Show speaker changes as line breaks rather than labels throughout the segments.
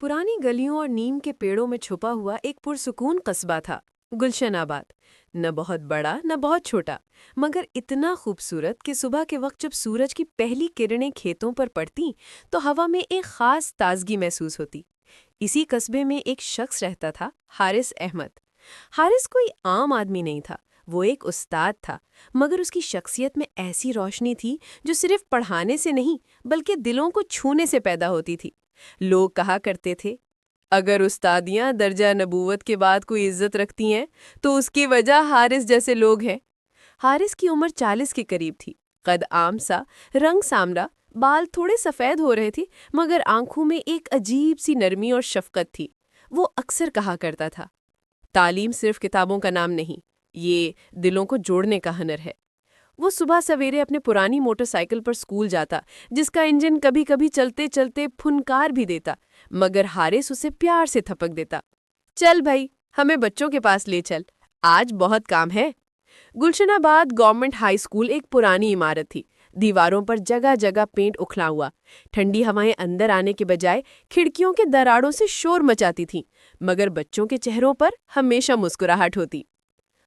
पुरानी गलियों और नीम के पेड़ों में छुपा हुआ एक पुरसुकून कस्बा था, गुलशनाबाद। न बहुत बड़ा न बहुत छोटा, मगर इतना खूबसूरत कि सुबह के वक्त जब सूरज की पहली किरणें खेतों पर पड़ती तो हवा में एक खास ताजगी महसूस होती। इसी कस्बे में एक शख्स रहता था, हारिस अहमद। हारिस कोई आम आदमी नहीं था, वो एक उस्ताद था, मगर उसकी शख्सियत में ऐसी रोशनी थी जो सिर्फ पढ़ाने से नहीं बल्कि दिलों को छूने से पैदा होती थी। लोग कहा करते थे, अगर उस्तादियां दर्जा नबूवत के बाद कोई इज्जत रखती हैं तो उसकी वजह हारिस जैसे लोग हैं। हारिस की उम्र 40 के करीब थी, कद आम सा, रंग सामरा, बाल थोड़े सफ़ेद हो रहे थे, मगर आंखों में एक अजीब सी नरमी और शफकत थी। वो अक्सर कहा करता था, तालीम सिर्फ किताबों का नाम नहीं, ये दिलों को जोड़ने का हुनर है। वो सुबह सवेरे अपने पुरानी मोटरसाइकिल पर स्कूल जाता, जिसका इंजन कभी कभी चलते चलते फुनकार भी देता, मगर हारिस उसे प्यार से थपक देता। चल भाई, हमें बच्चों के पास ले चल, आज बहुत काम है। गुलशनाबाद गवर्नमेंट हाई स्कूल एक पुरानी इमारत थी। दीवारों पर जगह जगह पेंट उखड़ा हुआ। ठंडी हवाएं अंदर आने के बजाय खिड़कियों के दराड़ों से शोर मचाती थीं, मगर बच्चों के चेहरों पर हमेशा मुस्कुराहट होती।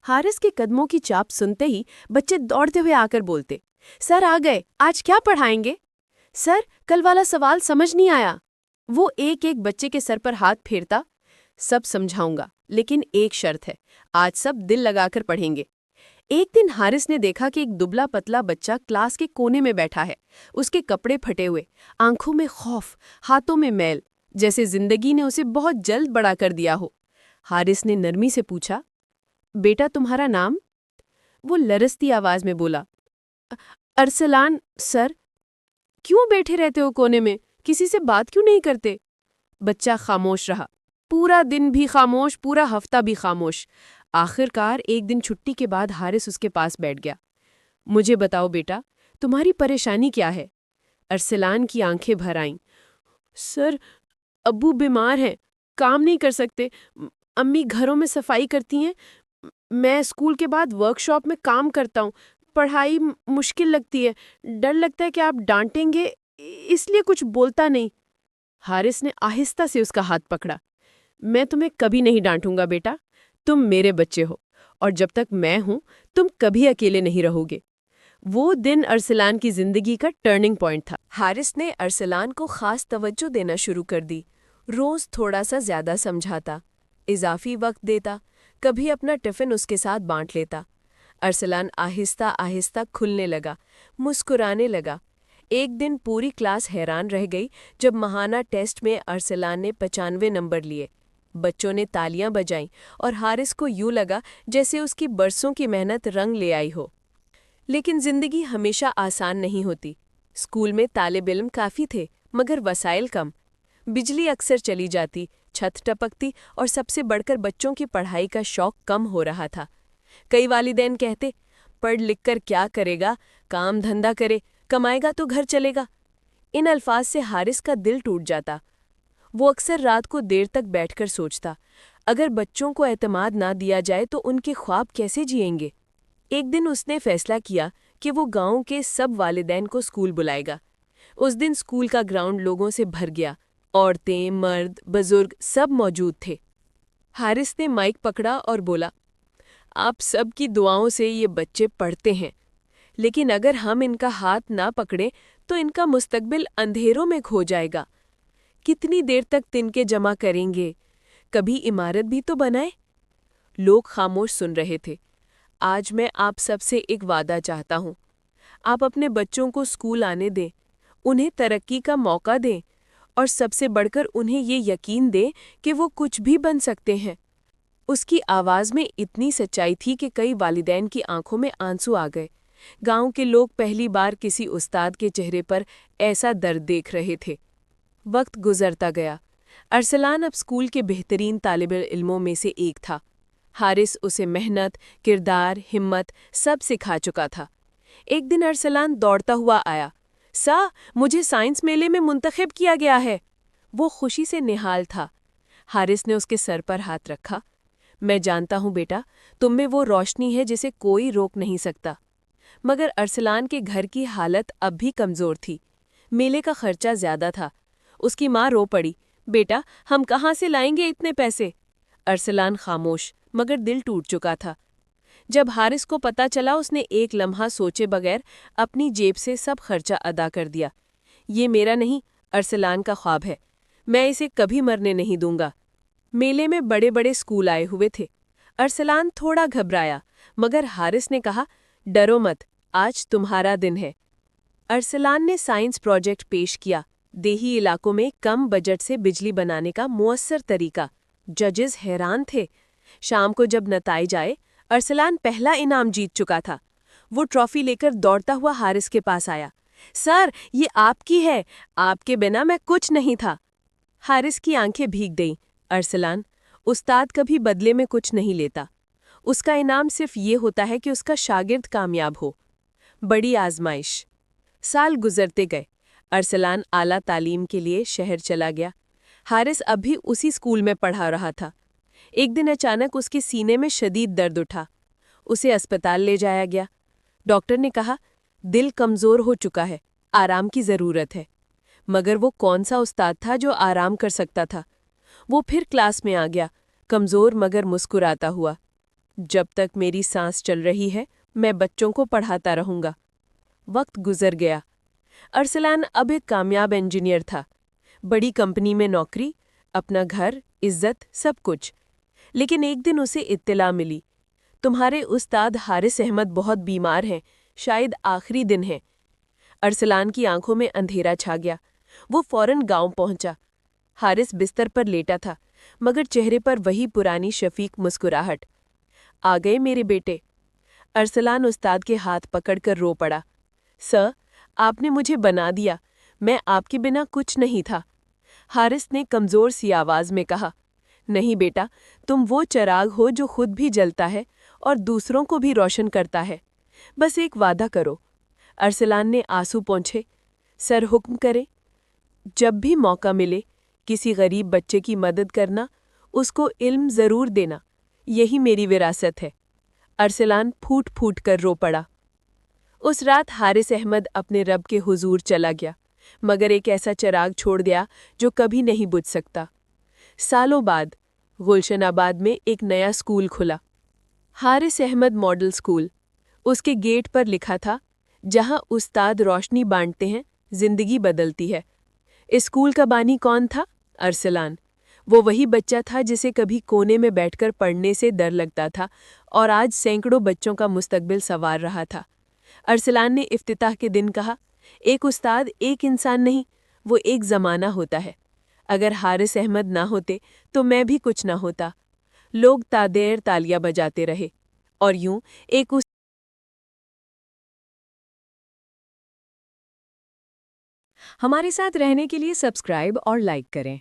हारिस के कदमों की चाप सुनते ही बच्चे दौड़ते हुए आकर बोलते, सर आ गए, आज क्या पढ़ाएंगे? सर, कल वाला सवाल समझ नहीं आया। वो एक एक बच्चे के सर पर हाथ फेरता, सब समझाऊंगा, लेकिन एक शर्त है, आज सब दिल लगाकर पढ़ेंगे। एक दिन हारिस ने देखा कि एक दुबला पतला बच्चा क्लास के कोने में बैठा है, उसके कपड़े फटे हुए, आंखों में खौफ, हाथों में मैल, जैसे जिंदगी ने उसे बहुत जल्द बड़ा कर दिया हो। हारिस ने नरमी से पूछा, बेटा तुम्हारा नाम? वो लरसती आवाज में बोला, अरसलान सर। क्यों बैठे रहते हो कोने में, किसी से बात क्यों नहीं करते? बच्चा खामोश रहा, पूरा दिन भी खामोश, पूरा हफ्ता भी खामोश। आखिरकार एक दिन छुट्टी के बाद हारिस उसके पास बैठ गया। मुझे बताओ बेटा, तुम्हारी परेशानी क्या है? अरसलान की आंखें भर आईं। सर, अब्बू बीमार हैं, काम नहीं कर सकते, अम्मी घरों में सफाई करती हैं, मैं स्कूल के बाद वर्कशॉप में काम करता हूँ, पढ़ाई मुश्किल लगती है, डर लगता है कि आप डांटेंगे, इसलिए कुछ बोलता नहीं। हारिस ने आहिस्ता से उसका हाथ पकड़ा। मैं तुम्हें कभी नहीं डांटूंगा बेटा, तुम मेरे बच्चे हो, और जब तक मैं हूं तुम कभी अकेले नहीं रहोगे। वो दिन अरसलान की जिंदगी का टर्निंग पॉइंट था। हारिस ने अरसलान को खास तवज्जो देना शुरू कर दी। रोज थोड़ा सा ज्यादा समझाता, इजाफी वक्त देता, कभी अपना टिफिन उसके साथ बांट लेता। अरसलान आहिस्ता आहिस्ता खुलने लगा, मुस्कुराने लगा। एक दिन पूरी क्लास हैरान रह गई जब महाना टेस्ट में अरसलान ने 95 नंबर लिए। बच्चों ने तालियां बजाईं और हारिस को यूं लगा जैसे उसकी बरसों की मेहनत रंग ले आई हो। लेकिन जिंदगी हमेशा आसान नहीं होती। स्कूल में तालिब इल्म काफ़ी थे, मगर वसाइल कम। बिजली अक्सर चली जाती, छत टपकती, और सबसे बढ़कर बच्चों की पढ़ाई का शौक कम हो रहा था। कई वालिदैन कहते, पढ़ लिख कर क्या करेगा, काम धंधा करे, कमाएगा तो घर चलेगा। इन अल्फाज से हारिस का दिल टूट जाता। वो अक्सर रात को देर तक बैठकर सोचता, अगर बच्चों को एतमाद ना दिया जाए तो उनके ख्वाब कैसे जिएंगे। एक दिन उसने फैसला किया कि वो गांव के सब वालिदैन को स्कूल बुलाएगा। उस दिन स्कूल का ग्राउंड लोगों से भर गया, औरतें, मर्द, बुजुर्ग सब मौजूद थे। हारिस ने माइक पकड़ा और बोला, आप सब की दुआओं से ये बच्चे पढ़ते हैं, लेकिन अगर हम इनका हाथ ना पकड़ें तो इनका मुस्तकबिल अंधेरों में खो जाएगा। कितनी देर तक तिनके जमा करेंगे, कभी इमारत भी तो बनाए। लोग खामोश सुन रहे थे। आज मैं आप सबसे एक वादा चाहता हूँ, आप अपने बच्चों को स्कूल आने दें, उन्हें तरक्की का मौका दें, और सबसे बढ़कर उन्हें ये यकीन दें कि वो कुछ भी बन सकते हैं। उसकी आवाज़ में इतनी सच्चाई थी कि कई वालिदैन की आंखों में आंसू आ गए। गांव के लोग पहली बार किसी उस्ताद के चेहरे पर ऐसा दर्द देख रहे थे। वक्त गुजरता गया। अरसलान अब स्कूल के बेहतरीन तालिबे इल्मों में से एक था। हारिस उसे मेहनत, किरदार, हिम्मत सब सिखा चुका था। एक दिन अरसलान दौड़ता हुआ आया, सा, मुझे साइंस मेले में मुंतखब किया गया है। वो खुशी से निहाल था। हारिस ने उसके सर पर हाथ रखा। मैं जानता हूँ बेटा, तुम में वो रोशनी है जिसे कोई रोक नहीं सकता। मगर अरसलान के घर की हालत अब भी कमज़ोर थी। मेले का खर्चा ज़्यादा था। उसकी माँ रो पड़ी, بیٹا ہم کہاں سے لائیں گے اتنے پیسے؟ ارسلان خاموش مگر دل ٹوٹ چکا تھا۔ جب حارث کو پتا چلا اس نے ایک لمحہ سوچے بغیر اپنی جیب سے سب خرچہ ادا کر دیا۔ یہ میرا نہیں، ارسلان کا خواب ہے، میں اسے کبھی مرنے نہیں دوں گا۔ میلے میں بڑے بڑے اسکول آئے ہوئے تھے۔ ارسلان تھوڑا گھبرایا مگر حارث نے کہا، ڈرو مت، آج تمہارا دن ہے۔ ارسلان نے سائنس پروجیکٹ پیش کیا، دیہی علاقوں میں کم بجٹ سے بجلی بنانے کا مؤثر طریقہ۔ ججز حیران تھے۔ شام کو جب نتائج آئے، ارسلان پہلا انعام جیت چکا تھا۔ وہ ٹرافی لے کر دوڑتا ہوا حارث کے پاس آیا۔ سر، یہ آپ کی ہے، آپ کے بنا میں کچھ نہیں تھا۔ حارث کی آنکھیں بھیگ گئیں۔ ارسلان، استاد کبھی بدلے میں کچھ نہیں لیتا۔ اس کا انعام صرف یہ ہوتا ہے کہ اس کا شاگرد کامیاب ہو۔ بڑی آزمائش۔ سال گزرتے گئے۔ ارسلان اعلیٰ تعلیم کے لیے شہر چلا گیا۔ حارث اب بھی اسی اسکول میں پڑھا رہا تھا۔ ایک دن اچانک اس کے سینے میں شدید درد اٹھا۔ اسے اسپتال لے جایا گیا۔ ڈاکٹر نے کہا، دل کمزور ہو چکا ہے، آرام کی ضرورت ہے۔ مگر وہ کون سا استاد تھا جو آرام کر سکتا تھا؟ وہ پھر کلاس میں آ گیا، کمزور مگر مسکراتا ہوا۔ جب تک میری سانس چل رہی ہے، میں بچوں کو پڑھاتا رہوں گا۔ وقت گزر گیا۔ ارسلان اب ایک کامیاب انجینئر تھا۔ بڑی کمپنی میں نوکری، اپنا گھر، عزت، سب کچھ۔ لیکن ایک دن اسے اطلاع ملی، تمہارے استاد حارث احمد بہت بیمار ہیں، شاید آخری دن ہے۔ ارسلان کی آنکھوں میں اندھیرا چھا گیا۔ وہ فوراً گاؤں پہنچا۔ حارث بستر پر لیٹا تھا مگر چہرے پر وہی پرانی شفیق مسکراہٹ۔ آ گئے میرے بیٹے۔ ارسلان استاد کے ہاتھ پکڑ کر رو پڑا۔ سر، آپ نے مجھے بنا دیا، میں آپ کے بنا کچھ نہیں تھا۔ حارث نے کمزور سی آواز میں کہا، نہیں بیٹا، تم وہ چراغ ہو جو خود بھی جلتا ہے اور دوسروں کو بھی روشن کرتا ہے۔ بس ایک وعدہ کرو۔ ارسلان نے آنسو پونچھے۔ سر حکم کرے، جب بھی موقع ملے کسی غریب بچے کی مدد کرنا، اس کو علم ضرور دینا، یہی میری وراثت ہے۔ ارسلان پھوٹ پھوٹ کر رو پڑا۔ اس رات حارث احمد اپنے رب کے حضور چلا گیا مگر ایک ایسا چراغ چھوڑ دیا جو کبھی نہیں بجھ سکتا۔ سالوں بعد گلشن آباد میں ایک نیا اسکول کھلا، حارث احمد ماڈل اسکول۔ اس کے گیٹ پر لکھا تھا، جہاں استاد روشنی بانٹتے ہیں، زندگی بدلتی ہے۔ اسکول کا بانی کون تھا؟ ارسلان۔ وہ وہی بچہ تھا جسے کبھی کونے میں بیٹھ کر پڑھنے سے ڈر لگتا تھا اور آج سینکڑوں بچوں کا مستقبل سنوار رہا تھا۔ ارسلان نے افتتاح کے دن کہا، ایک استاد ایک انسان نہیں، وہ ایک زمانہ ہوتا ہے۔ اگر حارث احمد نہ ہوتے تو میں بھی کچھ نہ ہوتا۔ لوگ تادیر تالیاں بجاتے رہے اور یوں ایک
ہمارے ساتھ رہنے کے لیے سبسکرائب اور لائک کریں۔